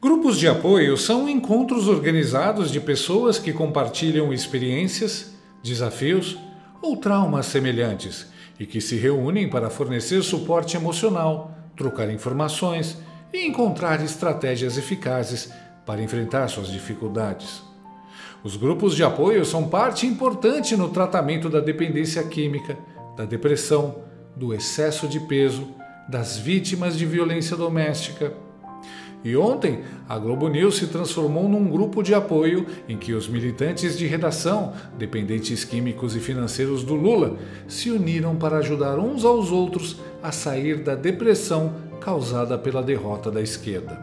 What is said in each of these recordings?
Grupos de apoio são encontros organizados de pessoas que compartilham experiências, desafios ou traumas semelhantes e que se reúnem para fornecer suporte emocional, trocar informações e encontrar estratégias eficazes para enfrentar suas dificuldades. Os grupos de apoio são parte importante no tratamento da dependência química, da depressão, do excesso de peso, das vítimas de violência doméstica. E ontem, a Globo News se transformou num grupo de apoio em que os militantes de redação, dependentes químicos e financeiros do Lula, se uniram para ajudar uns aos outros a sair da depressão causada pela derrota da esquerda.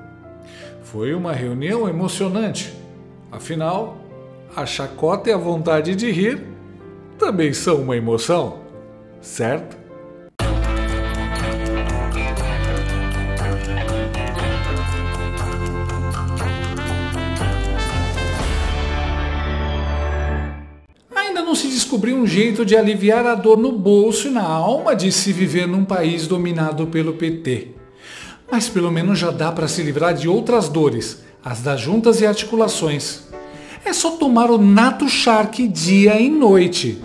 Foi uma reunião emocionante. Afinal, a chacota e a vontade de rir também são uma emoção, certo? Ainda não se descobriu um jeito de aliviar a dor no bolso e na alma de se viver num país dominado pelo PT. Mas pelo menos já dá para se livrar de outras dores, as das juntas e articulações. É só tomar o Nato Shark dia e noite.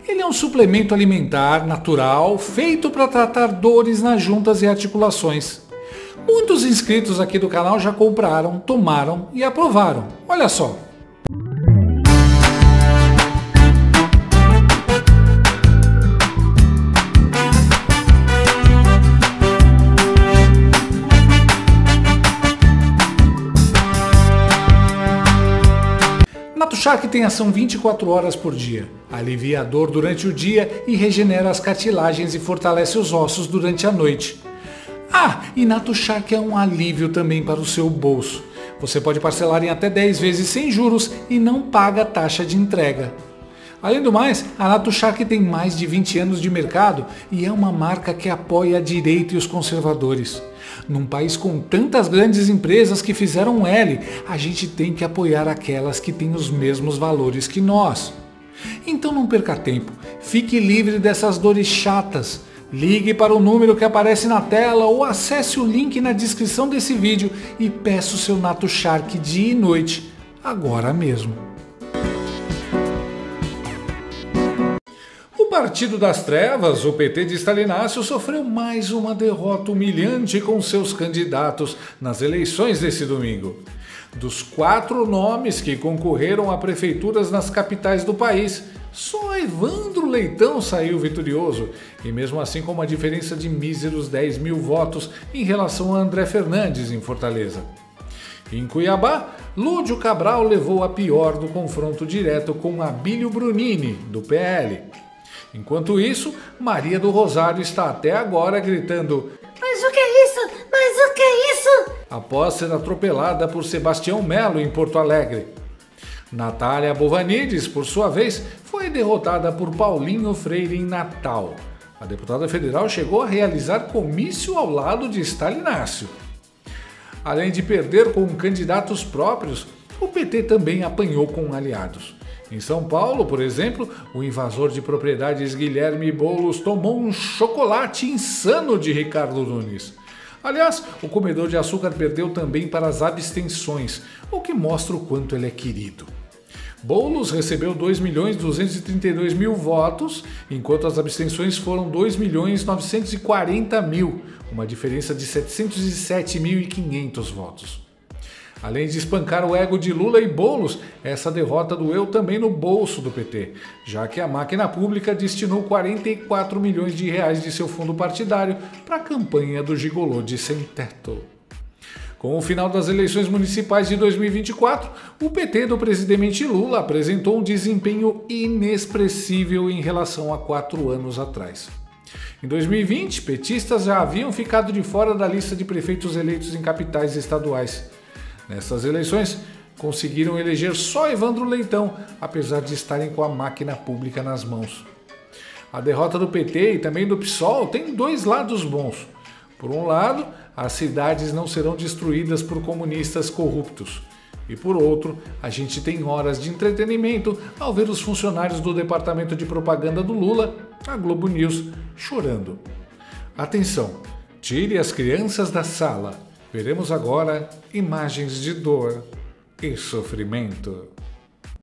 Ele é um suplemento alimentar natural feito para tratar dores nas juntas e articulações. Muitos inscritos aqui do canal já compraram, tomaram e aprovaram. Olha só. Nato Shark tem ação 24 horas por dia, alivia a dor durante o dia e regenera as cartilagens e fortalece os ossos durante a noite. Ah, e Nato Shark é um alívio também para o seu bolso. Você pode parcelar em até 10 vezes sem juros e não paga taxa de entrega. Além do mais, a Nato Shark tem mais de 20 anos de mercado e é uma marca que apoia a direita e os conservadores. Num país com tantas grandes empresas que fizeram L, a gente tem que apoiar aquelas que têm os mesmos valores que nós. Então não perca tempo, fique livre dessas dores chatas. Ligue para o número que aparece na tela ou acesse o link na descrição desse vídeo e peça o seu Nato Shark dia e noite, agora mesmo. O Partido das Trevas, o PT de Stalinácio, sofreu mais uma derrota humilhante com seus candidatos nas eleições desse domingo. Dos 4 nomes que concorreram a prefeituras nas capitais do país, só Evandro Leitão saiu vitorioso, e mesmo assim com uma diferença de míseros 10 mil votos em relação a André Fernandes em Fortaleza. Em Cuiabá, Lúdio Cabral levou a pior do confronto direto com Abílio Brunini, do PL. Enquanto isso, Maria do Rosário está até agora gritando "Mas o que é isso? Mas o que é isso?" após ser atropelada por Sebastião Melo em Porto Alegre. Natália Bovanides, por sua vez, foi derrotada por Paulinho Freire em Natal. A deputada federal chegou a realizar comício ao lado de Stalinácio. Além de perder com candidatos próprios, o PT também apanhou com aliados. Em São Paulo, por exemplo, o invasor de propriedades Guilherme Boulos tomou um chocolate insano de Ricardo Nunes. Aliás, o comedor de açúcar perdeu também para as abstenções, o que mostra o quanto ele é querido. Boulos recebeu 2.232.000 votos, enquanto as abstenções foram 2.940.000, uma diferença de 707.500 votos. Além de espancar o ego de Lula e Boulos, essa derrota doeu também no bolso do PT, já que a máquina pública destinou 44 milhões de reais de seu fundo partidário para a campanha do gigolô de sem-teto. Com o final das eleições municipais de 2024, o PT do presidente Lula apresentou um desempenho inexpressível em relação a 4 anos atrás. Em 2020, petistas já haviam ficado de fora da lista de prefeitos eleitos em capitais estaduais. Nessas eleições, conseguiram eleger só Evandro Leitão, apesar de estarem com a máquina pública nas mãos. A derrota do PT e também do PSOL tem 2 lados bons. Por um lado, as cidades não serão destruídas por comunistas corruptos. E por outro, a gente tem horas de entretenimento ao ver os funcionários do departamento de propaganda do Lula, a Globo News, chorando. Atenção, tire as crianças da sala. Veremos agora imagens de dor e sofrimento.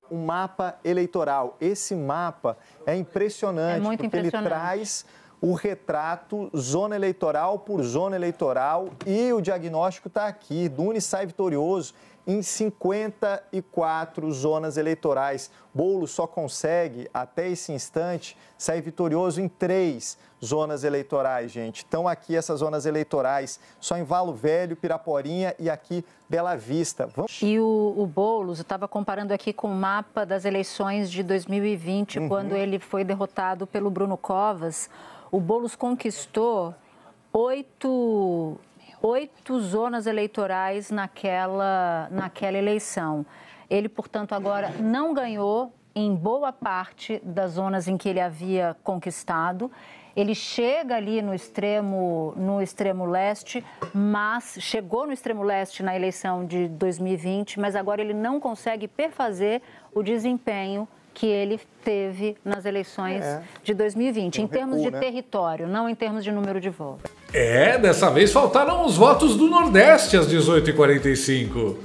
O mapa eleitoral. Esse mapa é impressionante, muito porque impressionante. ele traz o retrato zona eleitoral por zona eleitoral e o diagnóstico está aqui. Duni sai vitorioso em 54 zonas eleitorais. Boulos só consegue, até esse instante, sair vitorioso em 3 zonas eleitorais, gente. Então, aqui essas zonas eleitorais, só em Valo Velho, Piraporinha e aqui Bela Vista. E o Boulos, eu estava comparando aqui com o mapa das eleições de 2020, quando ele foi derrotado pelo Bruno Covas. O Boulos conquistou 8 zonas eleitorais naquela eleição. Ele, portanto, agora não ganhou em boa parte das zonas em que ele havia conquistado. Ele chega ali no extremo leste, mas chegou no extremo leste na eleição de 2020, mas agora ele não consegue perfazer o desempenho que ele teve nas eleições de 2020, em termos de território, não em termos de número de votos. Dessa vez faltaram os votos do Nordeste às 18h45.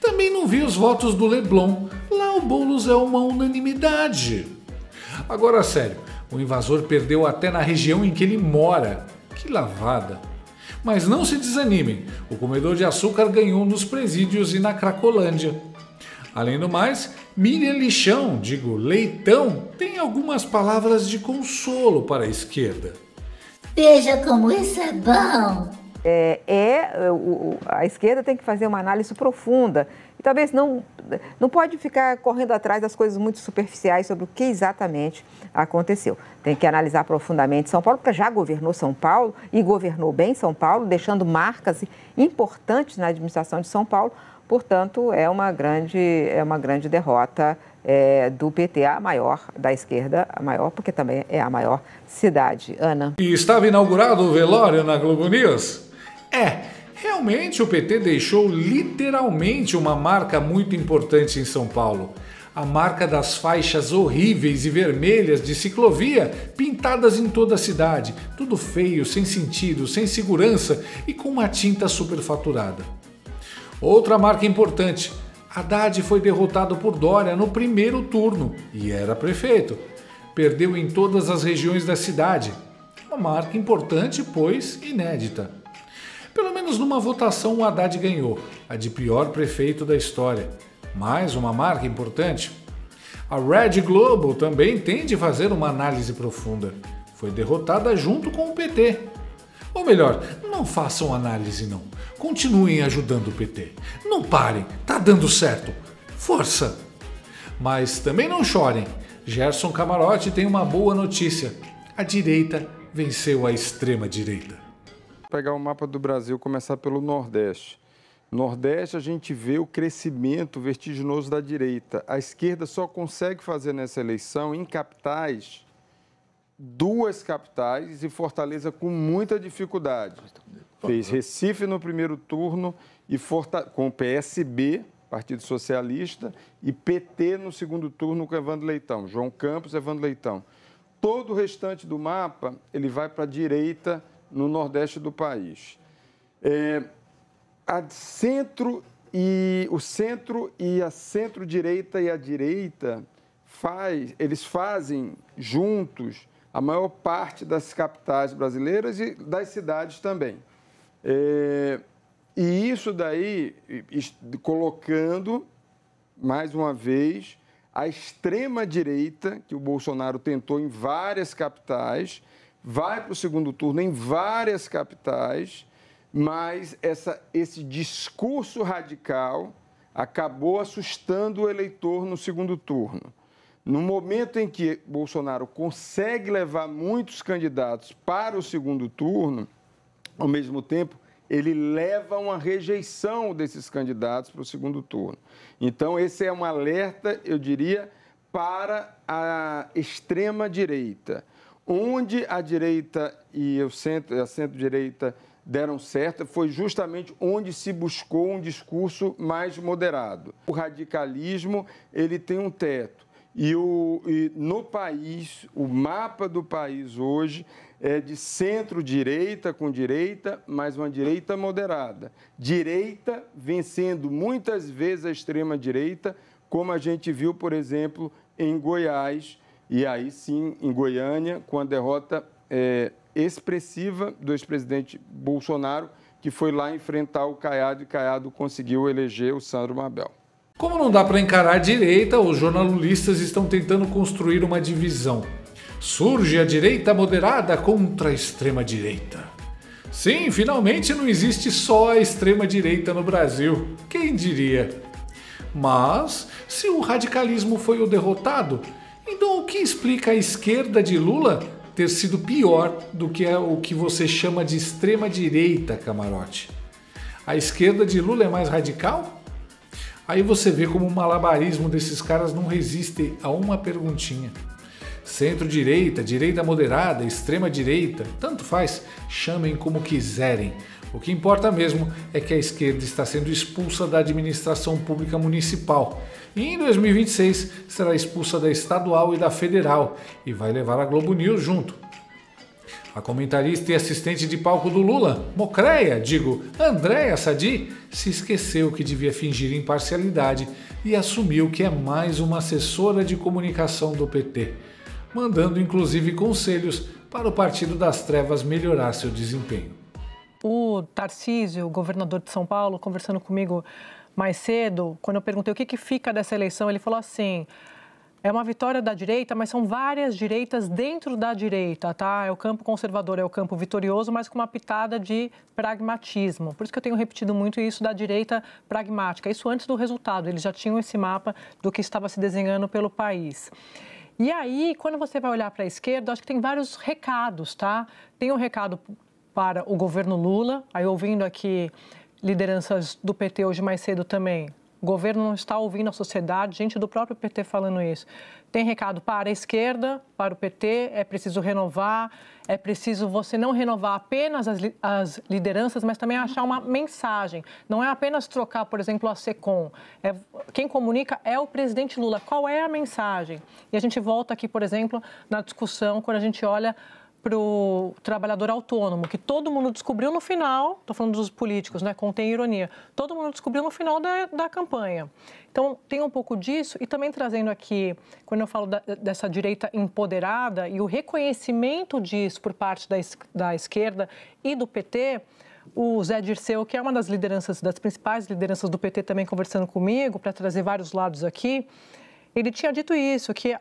Também não vi os votos do Leblon. Lá o Boulos é uma unanimidade. Agora, sério, o invasor perdeu até na região em que ele mora. Que lavada. Mas não se desanimem, o comedor de açúcar ganhou nos presídios e na Cracolândia. Além do mais, Miriam Leitão, tem algumas palavras de consolo para a esquerda. Veja como isso é bom. A esquerda tem que fazer uma análise profunda e talvez não pode ficar correndo atrás das coisas muito superficiais sobre o que exatamente aconteceu. Tem que analisar profundamente São Paulo, porque já governou São Paulo e governou bem São Paulo, deixando marcas importantes na administração de São Paulo. Portanto, é uma grande derrota do PT, a maior da esquerda, a maior porque também é a maior cidade. Ana. E estava inaugurado o velório na Globo News? Realmente o PT deixou literalmente uma marca muito importante em São Paulo. A marca das faixas horríveis e vermelhas de ciclovia pintadas em toda a cidade. Tudo feio, sem sentido, sem segurança e com uma tinta superfaturada. Outra marca importante. Haddad foi derrotado por Dória no primeiro turno e era prefeito. Perdeu em todas as regiões da cidade. Uma marca importante, pois inédita. Pelo menos numa votação o Haddad ganhou, a de pior prefeito da história. Mais uma marca importante. A Red Global também tem de fazer uma análise profunda. Foi derrotada junto com o PT. Ou melhor, não façam análise não. Continuem ajudando o PT. Não parem, tá dando certo. Força! Mas também não chorem. Gerson Camarote tem uma boa notícia. A direita venceu a extrema-direita. Vou pegar o mapa do Brasil, começar pelo Nordeste. Nordeste a gente vê o crescimento vertiginoso da direita. A esquerda só consegue fazer nessa eleição, em capitais, 2 capitais e Fortaleza com muita dificuldade. Fez Recife no primeiro turno e com o PSB, Partido Socialista, e PT no segundo turno com Evandro Leitão. João Campos, Evandro Leitão. Todo o restante do mapa ele vai para a direita no Nordeste do país. O centro e a centro-direita e a direita eles fazem juntos a maior parte das capitais brasileiras e das cidades também. E isso daí, colocando, mais uma vez, a extrema-direita, que o Bolsonaro tentou em várias capitais, vai para o segundo turno em várias capitais, mas esse discurso radical acabou assustando o eleitor no segundo turno. No momento em que Bolsonaro consegue levar muitos candidatos para o segundo turno, ao mesmo tempo, ele leva uma rejeição desses candidatos para o segundo turno. Então, esse é um alerta, eu diria, para a extrema-direita. Onde a direita e a centro-direita deram certo foi justamente onde se buscou um discurso mais moderado. O radicalismo ele tem um teto. E no país, o mapa do país hoje é de centro-direita com direita, mas uma direita moderada. Direita vencendo muitas vezes a extrema-direita, como a gente viu, por exemplo, em Goiás, e aí sim, em Goiânia, com a derrota expressiva do ex-presidente Bolsonaro, que foi lá enfrentar o Caiado, e Caiado conseguiu eleger o Sandro Mabel. Como não dá para encarar a direita, os jornalistas estão tentando construir uma divisão. Surge a direita moderada contra a extrema-direita. Sim, finalmente não existe só a extrema-direita no Brasil. Quem diria? Mas, se o radicalismo foi o derrotado, então o que explica a esquerda de Lula ter sido pior do que o que você chama de extrema-direita, camarote? A esquerda de Lula é mais radical? Aí você vê como o malabarismo desses caras não resiste a uma perguntinha. Centro-direita, direita moderada, extrema-direita, tanto faz, chamem como quiserem. O que importa mesmo é que a esquerda está sendo expulsa da administração pública municipal e em 2026 será expulsa da estadual e da federal e vai levar a Globo News junto. A comentarista e assistente de palco do Lula, Andréa Sadi, se esqueceu que devia fingir imparcialidade e assumiu que é mais uma assessora de comunicação do PT, mandando inclusive conselhos para o Partido das Trevas melhorar seu desempenho. O Tarcísio, governador de São Paulo, conversando comigo mais cedo, quando eu perguntei o que fica dessa eleição, ele falou assim: é uma vitória da direita, mas são várias direitas dentro da direita, tá? É o campo conservador, é o campo vitorioso, mas com uma pitada de pragmatismo. Por isso que eu tenho repetido muito isso da direita pragmática. Isso antes do resultado, eles já tinham esse mapa do que estava se desenhando pelo país. E aí, quando você vai olhar para a esquerda, acho que tem vários recados, tá? Tem um recado para o governo Lula, aí ouvindo aqui lideranças do PT hoje mais cedo também. O governo não está ouvindo a sociedade, gente do próprio PT falando isso. Tem recado para a esquerda, para o PT, é preciso renovar, é preciso você não renovar apenas as lideranças, mas também achar uma mensagem. Não é apenas trocar, por exemplo, a SECOM. Quem comunica é o presidente Lula. Qual é a mensagem? E a gente volta aqui, por exemplo, na discussão, quando a gente olha para o trabalhador autônomo, que todo mundo descobriu no final, estou falando dos políticos, né, contém ironia, todo mundo descobriu no final da campanha. Então, tem um pouco disso e também trazendo aqui, quando eu falo dessa direita empoderada e o reconhecimento disso por parte da esquerda e do PT, o Zé Dirceu, que é uma das lideranças, das principais lideranças do PT também conversando comigo, para trazer vários lados aqui, ele tinha dito isso, que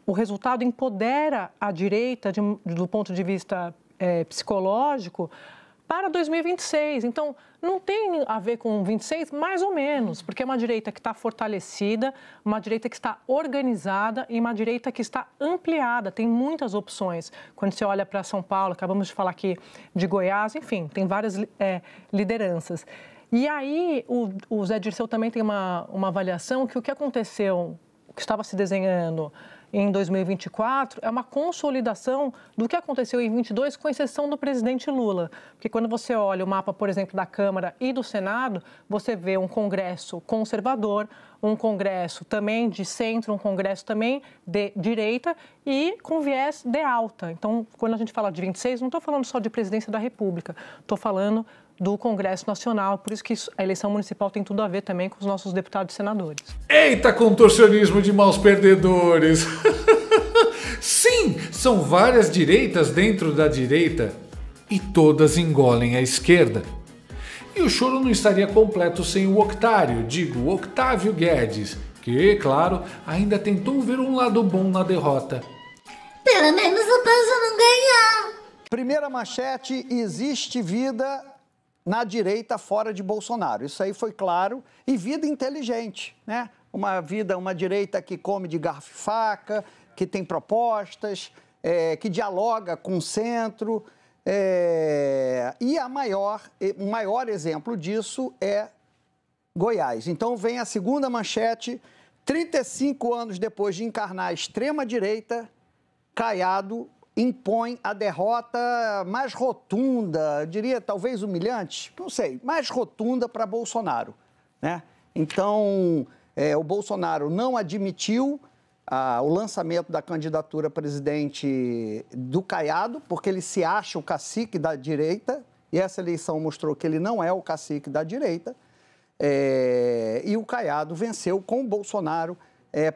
o resultado empodera a direita do ponto de vista psicológico para 2026. Então, não tem a ver com 26, mais ou menos, porque é uma direita que está fortalecida, uma direita que está organizada e uma direita que está ampliada. Tem muitas opções. Quando você olha para São Paulo, acabamos de falar aqui de Goiás, enfim, tem várias lideranças. E aí, o Zé Dirceu também tem uma avaliação que o que aconteceu, o que estava se desenhando em 2024 é uma consolidação do que aconteceu em 22, com exceção do presidente Lula. Porque quando você olha o mapa, por exemplo, da Câmara e do Senado, você vê um Congresso conservador, um Congresso também de centro, um Congresso também de direita e com viés de alta. Então, quando a gente fala de 26, não estou falando só de presidência da República, estou falando do Congresso Nacional, por isso que a eleição municipal tem tudo a ver também com os nossos deputados e senadores. Eita, contorcionismo de maus perdedores! Sim, são várias direitas dentro da direita e todas engolem a esquerda. E o choro não estaria completo sem o Octávio Guedes, que, claro, ainda tentou ver um lado bom na derrota. Pelo menos o Bolsonaro não ganhou. Primeira manchete: existe vida na direita fora de Bolsonaro. Isso aí foi claro. E vida inteligente, né? Uma direita que come de garfo e faca, que tem propostas, que dialoga com o centro. E o maior exemplo disso é Goiás. Então vem a segunda manchete: 35 anos depois de encarnar a extrema-direita, Caiado impõe a derrota mais rotunda, eu diria talvez humilhante, não sei, mais rotunda para Bolsonaro, né? Então, o Bolsonaro não admitiu o lançamento da candidatura a presidente do Caiado, porque ele se acha o cacique da direita, e essa eleição mostrou que ele não é o cacique da direita, e o Caiado venceu com o Bolsonaro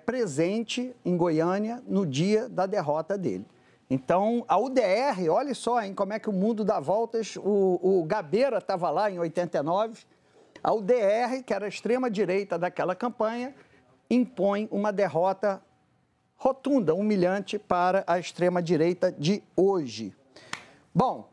presente em Goiânia no dia da derrota dele. Então, a UDR, olha só, hein, como é que o mundo dá voltas, o Gabeira estava lá em 89, a UDR, que era a extrema-direita daquela campanha, impõe uma derrota rotunda, humilhante para a extrema-direita de hoje. Bom,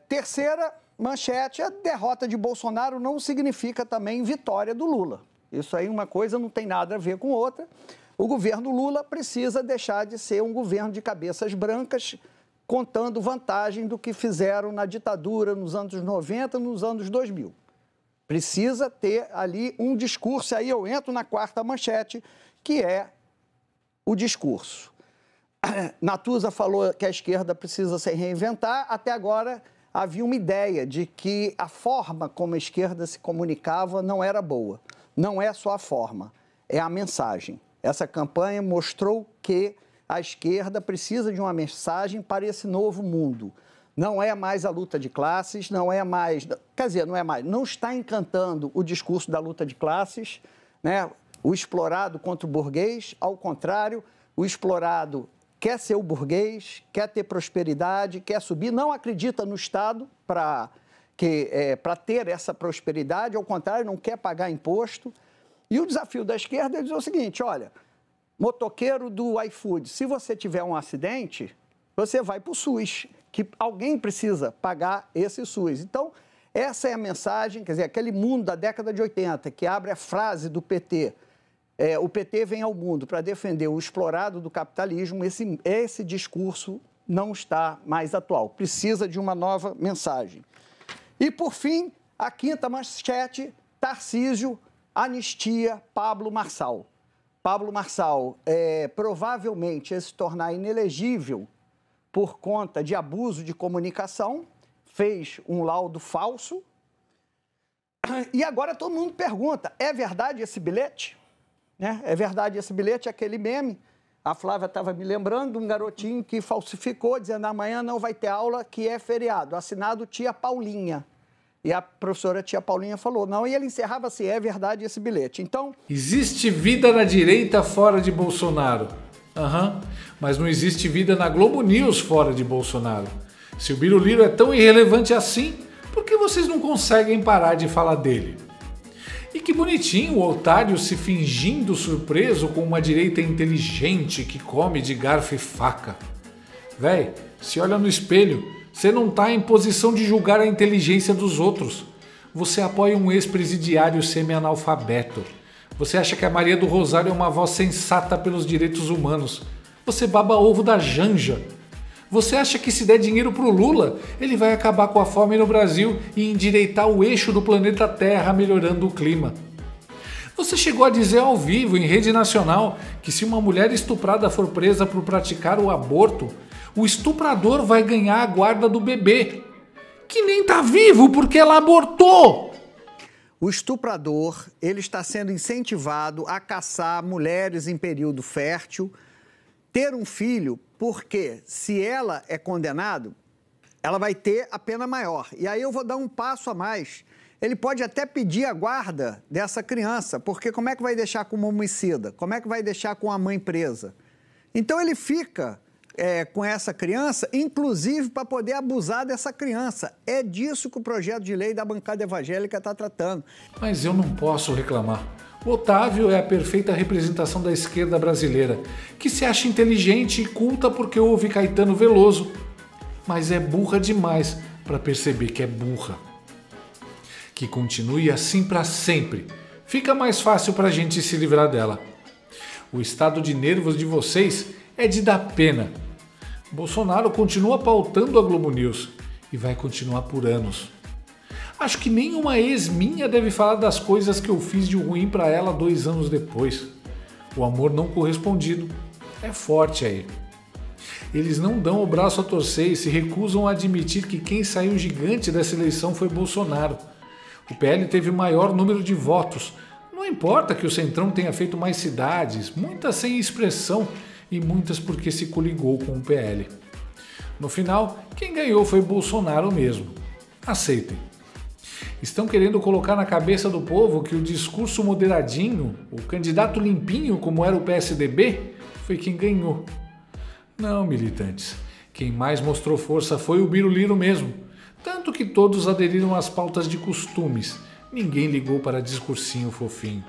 terceira manchete, a derrota de Bolsonaro não significa também vitória do Lula. Isso aí, uma coisa não tem nada a ver com outra. O governo Lula precisa deixar de ser um governo de cabeças brancas, contando vantagem do que fizeram na ditadura nos anos 90, nos anos 2000. Precisa ter ali um discurso, aí eu entro na quarta manchete, que é o discurso. Natuza falou que a esquerda precisa se reinventar, até agora havia uma ideia de que a forma como a esquerda se comunicava não era boa. Não é só a forma, é a mensagem. Essa campanha mostrou que a esquerda precisa de uma mensagem para esse novo mundo. Não é mais a luta de classes, não é mais... Quer dizer, não é mais... Não está encantando o discurso da luta de classes, né? O explorado contra o burguês, ao contrário, o explorado quer ser o burguês, quer ter prosperidade, quer subir, não acredita no Estado para ter essa prosperidade, ao contrário, não quer pagar imposto. E o desafio da esquerda é dizer o seguinte, olha, motoqueiro do iFood, se você tiver um acidente, você vai para o SUS, que alguém precisa pagar esse SUS. Então, essa é a mensagem, quer dizer, aquele mundo da década de 80, que abre a frase do PT, o PT vem ao mundo para defender o explorado do capitalismo, esse discurso não está mais atual, precisa de uma nova mensagem. E, por fim, a quinta manchete, Tarcísio anistia Pablo Marçal. Pablo Marçal provavelmente ia se tornar inelegível por conta de abuso de comunicação, fez um laudo falso. E agora todo mundo pergunta, é verdade esse bilhete? Né? É verdade esse bilhete, aquele meme? A Flávia estava me lembrando de um garotinho que falsificou, dizendo amanhã não vai ter aula, que é feriado, assinado Tia Paulinha. E a professora Tia Paulinha falou, não, e ele encerrava assim, é verdade esse bilhete. Então... Existe vida na direita fora de Bolsonaro. Mas não existe vida na Globo News fora de Bolsonaro. Se o Biruliro é tão irrelevante assim, por que vocês não conseguem parar de falar dele? E que bonitinho o otário se fingindo surpreso com uma direita inteligente que come de garfo e faca. Véi, se olha no espelho, você não está em posição de julgar a inteligência dos outros. Você apoia um ex-presidiário semi-analfabeto. Você acha que a Maria do Rosário é uma voz sensata pelos direitos humanos. Você baba ovo da Janja. Você acha que se der dinheiro pro Lula, ele vai acabar com a fome no Brasil e endireitar o eixo do planeta Terra, melhorando o clima. Você chegou a dizer ao vivo, em rede nacional, que se uma mulher estuprada for presa por praticar o aborto, o estuprador vai ganhar a guarda do bebê, que nem tá vivo porque ela abortou. O estuprador, ele está sendo incentivado a caçar mulheres em período fértil, ter um filho, porque se ela é condenada, ela vai ter a pena maior. E aí eu vou dar um passo a mais. Ele pode até pedir a guarda dessa criança, porque como é que vai deixar com uma homicida? Como é que vai deixar com a mãe presa? Então ele fica com essa criança, inclusive para poder abusar dessa criança. É disso que o projeto de lei da bancada evangélica está tratando. Mas eu não posso reclamar. O Otávio é a perfeita representação da esquerda brasileira, que se acha inteligente e culta porque ouve Caetano Veloso, mas é burra demais para perceber que é burra. Que continue assim para sempre. Fica mais fácil para a gente se livrar dela. O estado de nervos de vocês é de dar pena. Bolsonaro continua pautando a Globo News e vai continuar por anos. Acho que nenhuma ex minha deve falar das coisas que eu fiz de ruim para ela 2 anos depois. O amor não correspondido é forte aí. Eles não dão o braço a torcer e se recusam a admitir que quem saiu gigante dessa eleição foi Bolsonaro. O PL teve o maior número de votos. Não importa que o Centrão tenha feito mais cidades, muitas sem expressão e muitas porque se coligou com o PL. No final, quem ganhou foi Bolsonaro mesmo. Aceitem. Estão querendo colocar na cabeça do povo que o discurso moderadinho, o candidato limpinho como era o PSDB, foi quem ganhou. Não, militantes. Quem mais mostrou força foi o Biruliro mesmo. Tanto que todos aderiram às pautas de costumes. Ninguém ligou para discursinho fofinho.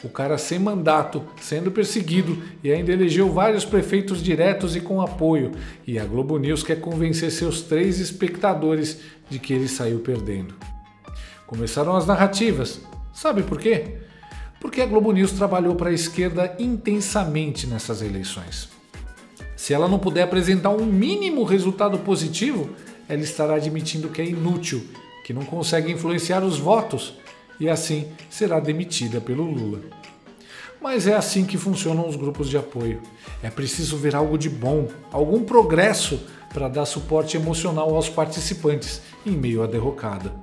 O cara sem mandato, sendo perseguido e ainda elegeu vários prefeitos diretos e com apoio. E a Globo News quer convencer seus 3 espectadores de que ele saiu perdendo. Começaram as narrativas. Sabe por quê? Porque a Globo News trabalhou para a esquerda intensamente nessas eleições. Se ela não puder apresentar um mínimo resultado positivo, ela estará admitindo que é inútil, que não consegue influenciar os votos e assim será demitida pelo Lula. Mas é assim que funcionam os grupos de apoio. É preciso ver algo de bom, algum progresso para dar suporte emocional aos participantes em meio à derrocada.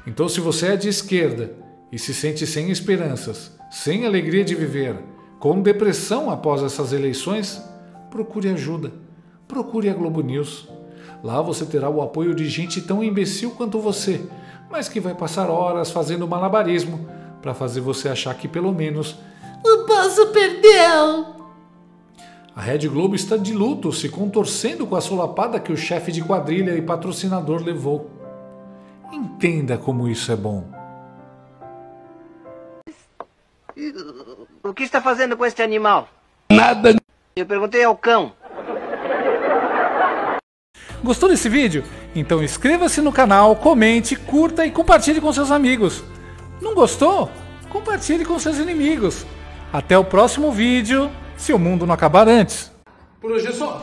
Então, se você é de esquerda e se sente sem esperanças, sem alegria de viver, com depressão após essas eleições, procure ajuda, procure a Globo News. Lá você terá o apoio de gente tão imbecil quanto você, mas que vai passar horas fazendo malabarismo para fazer você achar que pelo menos o Bozo perdeu. A Rede Globo está de luto, se contorcendo com a solapada que o chefe de quadrilha e patrocinador levou. Entenda como isso é bom. O que está fazendo com este animal? Nada. Eu perguntei ao cão. Gostou desse vídeo? Então inscreva-se no canal, comente, curta e compartilhe com seus amigos. Não gostou? Compartilhe com seus inimigos. Até o próximo vídeo, se o mundo não acabar antes. Por hoje é só.